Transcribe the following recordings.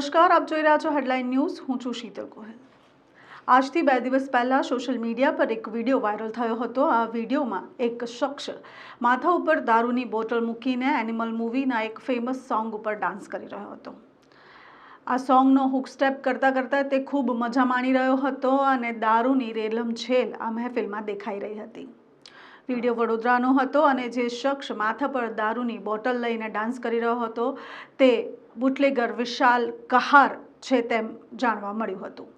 નમસ્કાર, આપ જોઈ રહ્યા છો હેડલાઇન ન્યૂઝ। હું છું શીતલ ગોહિલ। આજથી 2 દિવસ પહેલા સોશિયલ મીડિયા પર એક વિડીયો વાયરલ થયો હતો। આ વિડીયોમાં એક શખ્સ માથા ઉપર દારૂની બોટલ મૂકીને એનિમલ મૂવીના એક ફેમસ સોંગ ઉપર ડાન્સ કરી રહ્યો હતો। આ સોંગનો હુક સ્ટેપ કરતાં કરતાં તે ખૂબ મજા માણી રહ્યો હતો અને દારૂની રેલમછેલ આ મહેફિલમાં દેખાઈ રહી હતી। વિડીયો વડોદરાનો હતો અને જે શખ્સ માથા પર દારૂની બોટલ લઈને ડાન્સ કરી રહ્યો હતો તે બુટલેગર વિશાલ કહાર છે તેમ જાણવા મળ્યું હતું।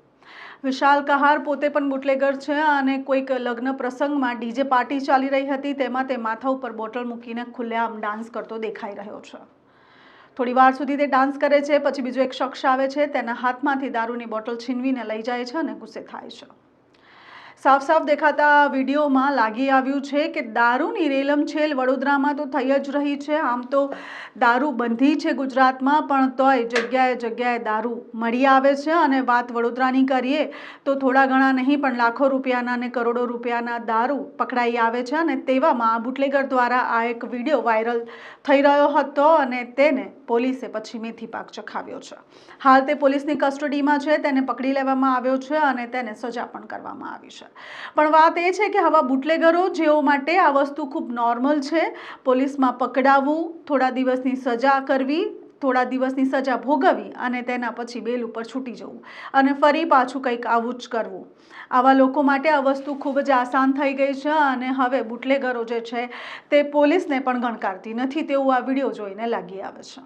વિશાલ કહાર પોતે પણ બુટલેગર છે અને કોઈક લગ્ન પ્રસંગમાં ડીજે પાર્ટી ચાલી રહી હતી તેમાં તે માથા ઉપર બોટલ મૂકીને ખુલ્લેઆમ ડાન્સ કરતો દેખાઈ રહ્યો છે। થોડી વાર સુધી તે ડાન્સ કરે છે, પછી બીજો એક શખ્સ આવે છે, તેના હાથમાંથી દારૂની બોટલ છીનવીને લઈ જાય છે અને ગુસ્સે થાય છે। સાફ સાફ દેખાતા આ વિડીયોમાં લાગી આવ્યું છે કે દારૂની રેલમછેલ વડોદરામાં તો થઈ જ રહી છે। આમ તો દારૂ બંધી છે ગુજરાતમાં, પણ તોય જગ્યાએ જગ્યાએ દારૂ મળી આવે છે અને વાત વડોદરાની કરીએ તો થોડા ઘણા નહીં પણ લાખો રૂપિયાના અને કરોડો રૂપિયાના દારૂ પકડાઈ આવે છે અને તેવામાં બુટલેગર દ્વારા આ એક વિડીયો વાયરલ થઈ રહ્યો હતો અને તેને પોલીસે પછી મેથી પાક ચખાવ્યો છે। હાલ તે પોલીસની કસ્ટડીમાં છે, તેને પકડી લેવામાં આવ્યો છે અને તેને સજા પણ કરવામાં આવી છે। પણ વાત એ છે કે આવા બુટલેગરો જેઓ માટે આ વસ્તુ ખૂબ નોર્મલ છે। પોલીસમાં પકડાવવું, થોડા દિવસની સજા કરવી, થોડા દિવસની સજા ભોગવવી અને તેના પછી બેલ ઉપર છૂટી જવું અને ફરી પાછું કંઈક આવું જ કરવું, આવા લોકો માટે આ વસ્તુ ખૂબ જ આસાન થઈ ગઈ છે અને હવે બુટલેગરો જે છે તે પોલીસને પણ ગણકારતી નથી તેવું આ વિડીયો જોઈને લાગી આવે છે।